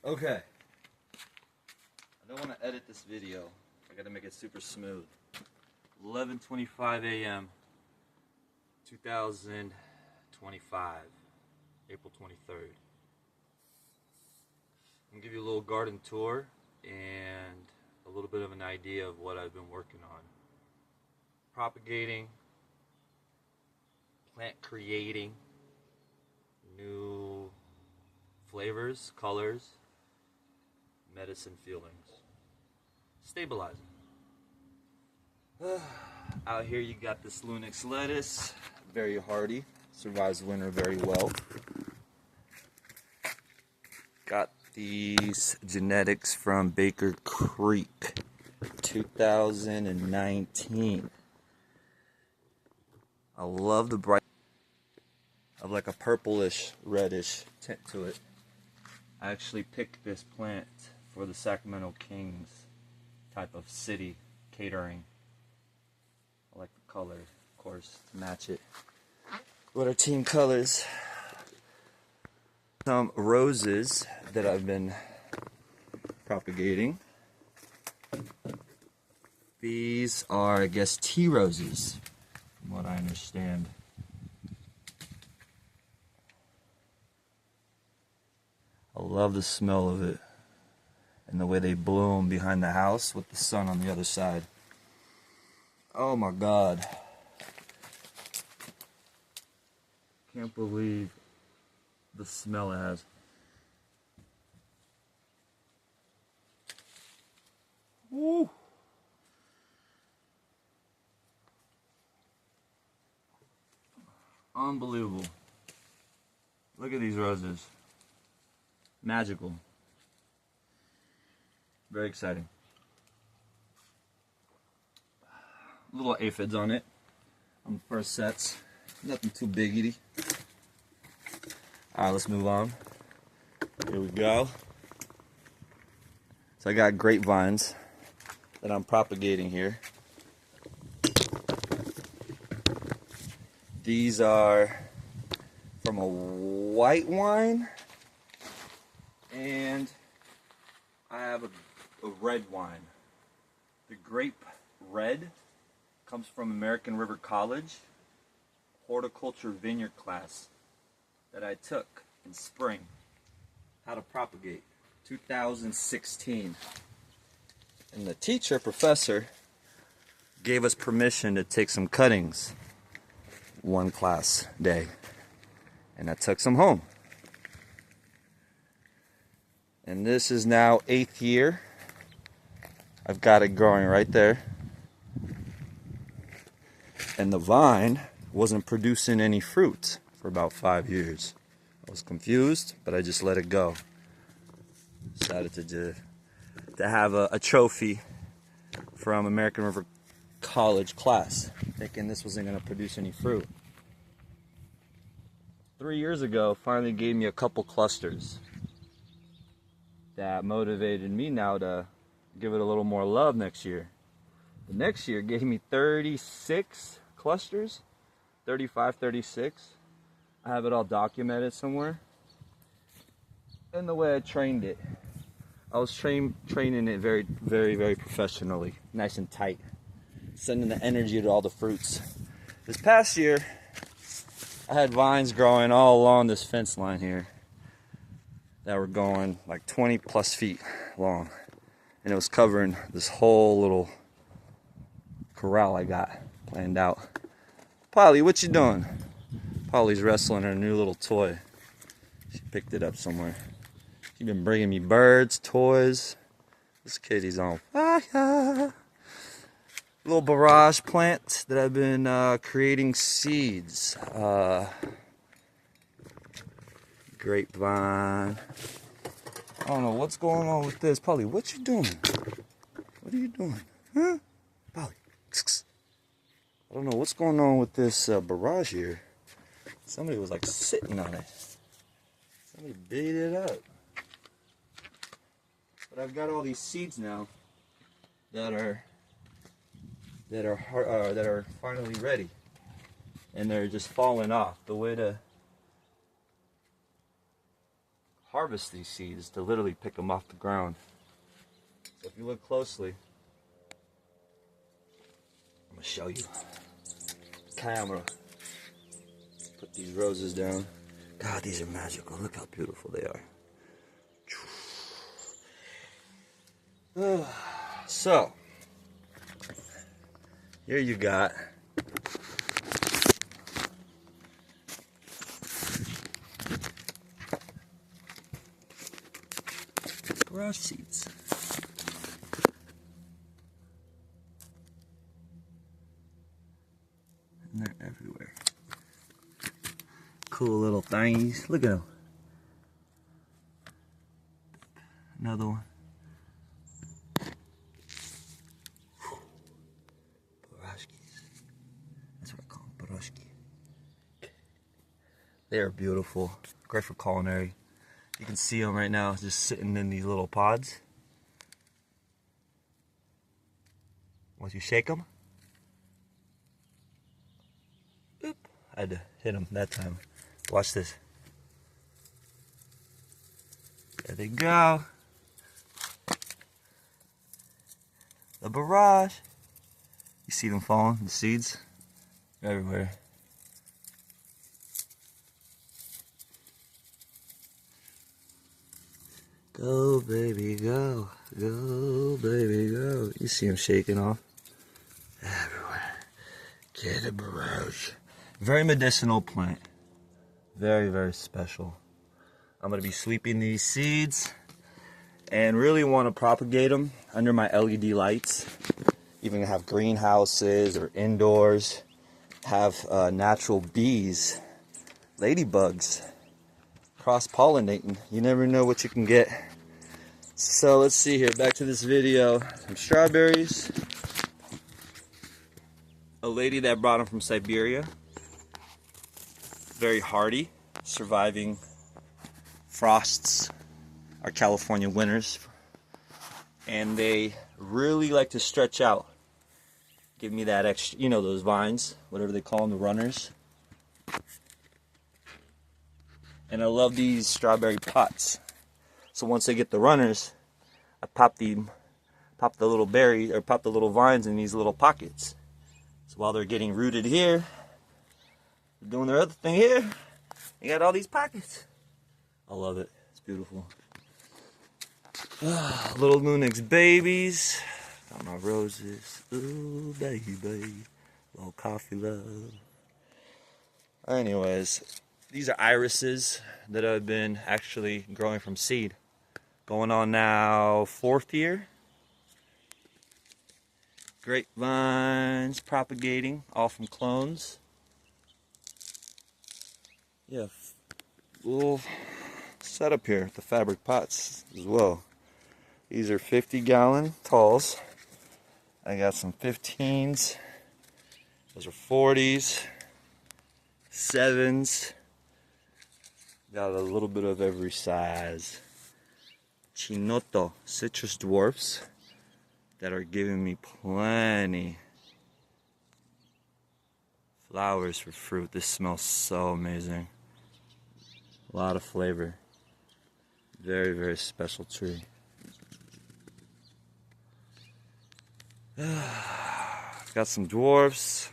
Okay. I don't want to edit this video. I gotta make it super smooth. 11:25 a.m. 2025, April 23rd. I'm gonna give you a little garden tour and a little bit of an idea of what I've been working on. Propagating, plant creating, new flavors, colors, medicine feelings, stabilizing. Out here you got this Lunix lettuce, very hardy, survives winter very well. Got these genetics from Baker Creek, 2019. I love the bright, of like a purplish, reddish tint to it. I actually picked this plant for the Sacramento Kings type of city catering. I like the color, of course, to match it. What are team colors? Some roses that I've been propagating. These are, I guess, tea roses, from what I understand. I love the smell of it and the way they bloom behind the house with the sun on the other side. Oh my God. Can't believe the smell it has. Woo! Unbelievable. Look at these roses. Magical. Very exciting. Little aphids on it on the first sets. Nothing too biggity. Alright, let's move on. Here we go. So I got grapevines that I'm propagating here. These are from a white wine, and I have a red wine. The grape red comes from American River College horticulture vineyard class that I took in spring. How to propagate, 2016. And the teacher, professor, gave us permission to take some cuttings one class day. And I took some home. And this is now 8th year. I've got it growing right there. And the vine wasn't producing any fruit for about 5 years. I was confused, but I just let it go. Decided to have a trophy from American River College class, thinking this wasn't going to produce any fruit. 3 years ago, finally gave me a couple clusters that motivated me now to give it a little more love next year. The next year gave me 36 clusters, 35, 36. I have it all documented somewhere. And the way I trained it, I was training it very, very, very professionally, nice and tight, sending the energy to all the fruits. This past year, I had vines growing all along this fence line here that were going like 20 plus feet long, and it was covering this whole little corral I got planned out. Polly, what you doing? Polly's wrestling her new little toy. She picked it up somewhere. She's been bringing me birds, toys. This kitty's on fire. Little barrage plant that I've been creating seeds. Grapevine. I don't know what's going on with this. Polly, what you doing? What are you doing? Huh? Polly. I don't know what's going on with this barrage here. Somebody was like sitting on it. Somebody beat it up. But I've got all these seeds now that are finally ready, and they're just falling off. The way to harvest these seeds, to literally pick them off the ground. So if you look closely, I'm gonna show you. Camera. Put these roses down. God, these are magical. Look how beautiful they are. So, here you got garage seeds. And they're everywhere. Cool little things. Look at them. Another one. Barashkis. That's what I call them, barashki. They are beautiful. Great for culinary. You can see them right now just sitting in these little pods. Once you shake them, oop, I had to hit them that time. Watch this. There they go. The barrage. You see them falling, the seeds? They're everywhere. Go, baby, go. Go, baby, go. You see them shaking off? Everywhere. Get a barrage. Very medicinal plant. Very, very special. I'm going to be sweeping these seeds and really want to propagate them under my LED lights. Even have greenhouses or indoors. Have natural bees, ladybugs, cross-pollinating. You never know what you can get. So let's see here, back to this video. Some strawberries. A lady that brought them from Siberia. Very hardy, surviving frosts, our California winters. And they really like to stretch out. Give me that extra, you know, those vines, whatever they call them, the runners. And I love these strawberry pots. So once they get the runners, I pop the little berries, or pop the little vines in these little pockets. So while they're getting rooted here, they're doing their other thing here, they got all these pockets. I love it. It's beautiful. Little Lunix babies. Got my roses. Ooh, baby. Little coffee love. Anyways, these are irises that I've been actually growing from seed. Going on now 4th year. Grapevines propagating, all from clones. Yeah, little setup here with the fabric pots as well. These are 50-gallon talls. I got some 15s. Those are 40s. 7s. Got a little bit of every size. Chinoto citrus dwarfs that are giving me plenty flowers for fruit. This smells so amazing. A lot of flavor. Very, very special tree. Got some dwarfs,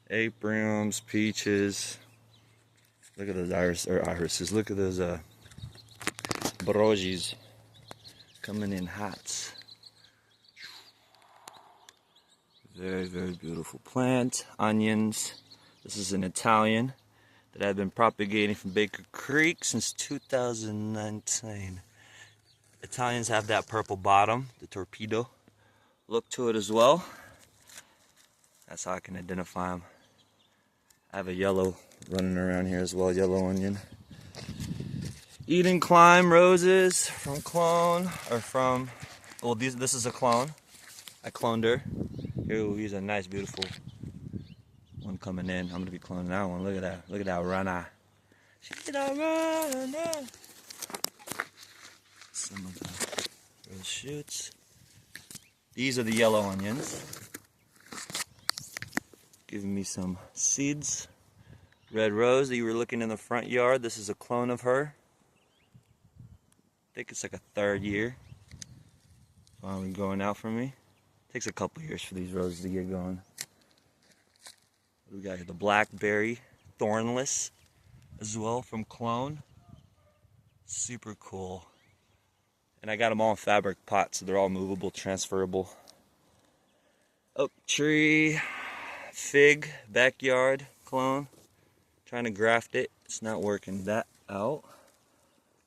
apriums, peaches. Look at those irises. Look at those brogis coming in hot. Very, very beautiful plant. Onions. This is an Italian that I've been propagating from Baker Creek since 2019. Italians have that purple bottom, the torpedo look to it as well. That's how I can identify them. I have a yellow running around here as well, yellow onion. Eden Climb roses from clone, or from, well, this is a clone. I cloned her. Here, here's a nice, beautiful one coming in. I'm gonna be cloning that one. Look at that. Look at that runner. She's a runner. Some of the rose shoots. These are the yellow onions. Giving me some seeds. Red rose that you were looking in the front yard. This is a clone of her. think it's like a third year. Finally going out for me. Takes a couple years for these roses to get going. What do we got here? The blackberry, thornless as well from Clone. Super cool. And I got them all in fabric pots, so they're all movable, transferable. Oak tree, fig, backyard, Clone. Trying to graft it. It's not working that out.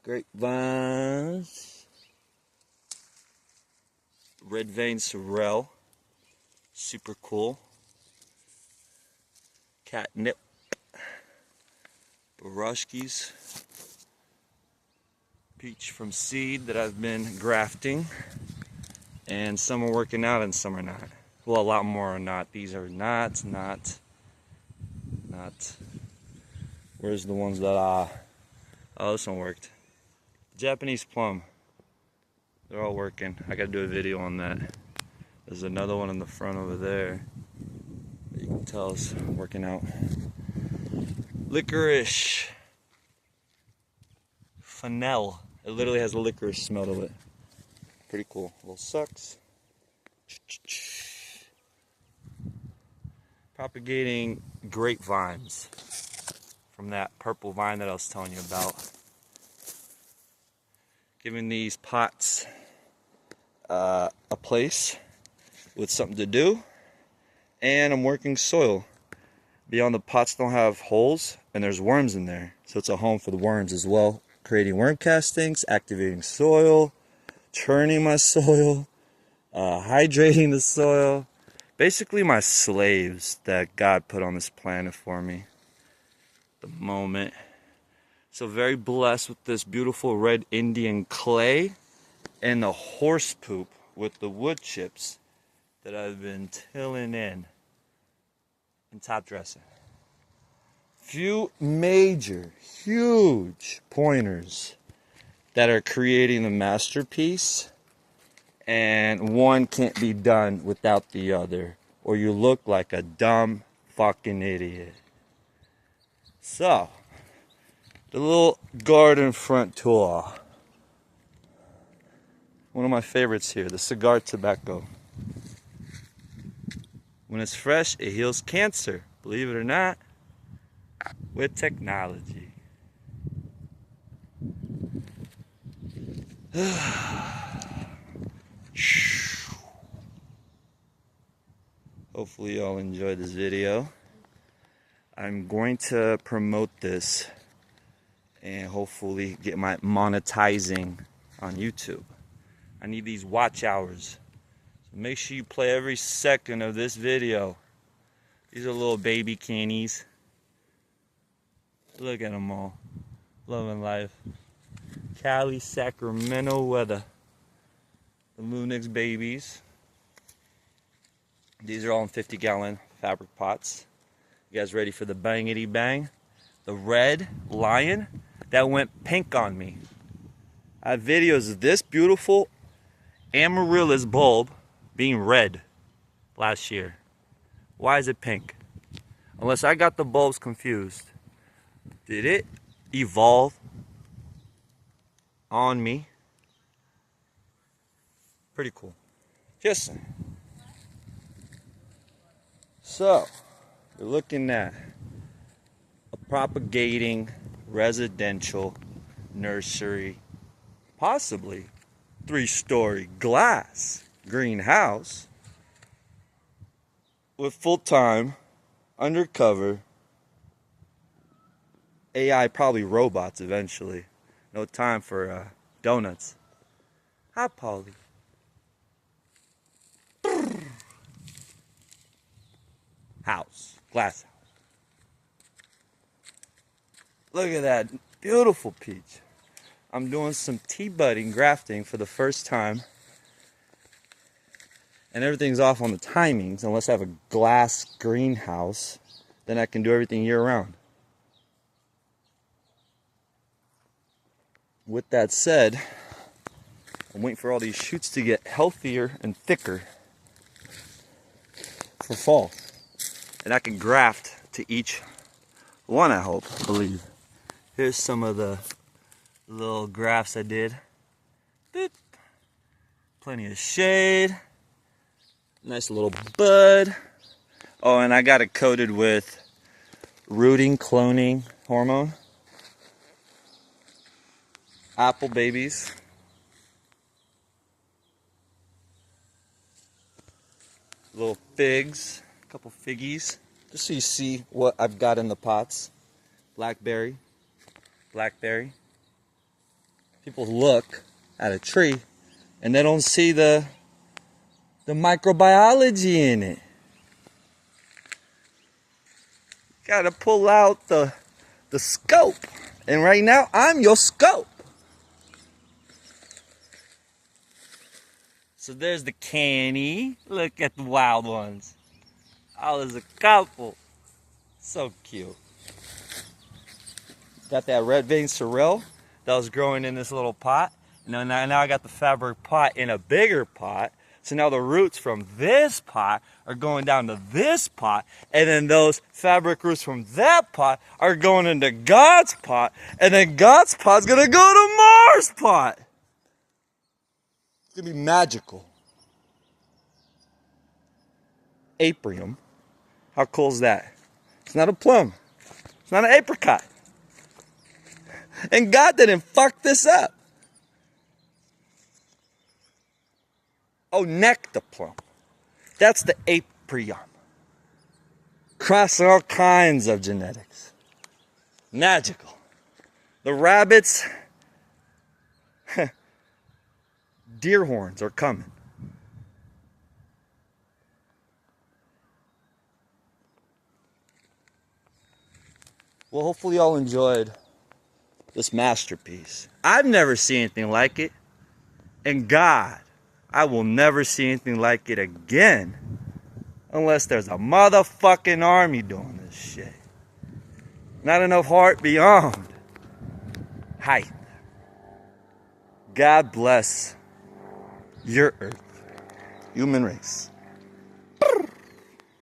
Grapevines. Red vein sorrel. Super cool. Catnip. Barushkis. Peach from seed that I've been grafting. And some are working out and some are not. Well, a lot more are not. These are not. Where's the ones that oh, this one worked. Japanese plum. They're all working. I gotta do a video on that. There's another one in the front over there that you can tell is working out. Licorice. Fennel. It literally has a licorice smell to it. Pretty cool. Little sucks. Propagating grapevines from that purple vine that I was telling you about. Giving these pots a place with something to do. And I'm working soil. Beyond the pots don't have holes and there's worms in there. So it's a home for the worms as well. Creating worm castings, activating soil, churning my soil, hydrating the soil. Basically my slaves that God put on this planet for me. The moment. So very blessed with this beautiful red Indian clay and the horse poop with the wood chips that I've been tilling in and top dressing. Few major, huge pointers that are creating the masterpiece, and one can't be done without the other, or you look like a dumb fucking idiot. So, the little garden front tool. One of my favorites here, the cigar tobacco. When it's fresh, it heals cancer, believe it or not, with technology. Hopefully y'all enjoyed this video. I'm going to promote this and hopefully get my monetizing on YouTube. I need these watch hours. So make sure you play every second of this video. These are little baby cannies. Look at them all. Loving life. Cali, Sacramento weather. The Lunix babies. These are all in 50-gallon fabric pots. You guys ready for the bangity bang? The red lion that went pink on me. I have videos of this beautiful amaryllis bulb being red last year. Why is it pink? Unless I got the bulbs confused. Did it evolve on me? Pretty cool. Just saying. So, you're looking at a propagating residential nursery, possibly 3-story glass greenhouse with full-time, undercover AI, probably robots eventually. No time for donuts. Hi, Polly. House. Glass house. Look at that beautiful peach. I'm doing some tea budding grafting for the first time. And everything's off on the timings. Unless I have a glass greenhouse, then I can do everything year round. With that said, I'm waiting for all these shoots to get healthier and thicker for fall. And I can graft to each one, I hope, believe. Here's some of the little grafts I did. Boop. Plenty of shade. Nice little bud. Oh, and I got it coated with rooting cloning hormone. Apple babies. Little figs. A couple figgies. Just so you see what I've got in the pots. Blackberry. Blackberry. People look at a tree and they don't see the microbiology in it. Gotta pull out the scope. And right now, I'm your scope. So there's the canny. Look at the wild ones. Oh, there's a couple. So cute. Got that red vein sorrel that was growing in this little pot. Now I got the fabric pot in a bigger pot. So now the roots from this pot are going down to this pot. And then those fabric roots from that pot are going into God's pot. And then God's pot's going to go to Mars' pot. It's going to be magical. Aprium. How cool is that? It's not a plum. It's not an apricot. And God didn't fuck this up. Oh, nectaplum. That's the aprium. Crossing all kinds of genetics. Magical. The rabbits, deer horns are coming. Well, hopefully y'all enjoyed this masterpiece. I've never seen anything like it. And God, I will never see anything like it again. Unless there's a motherfucking army doing this shit. Not enough heart beyond height. God bless your earth, human race.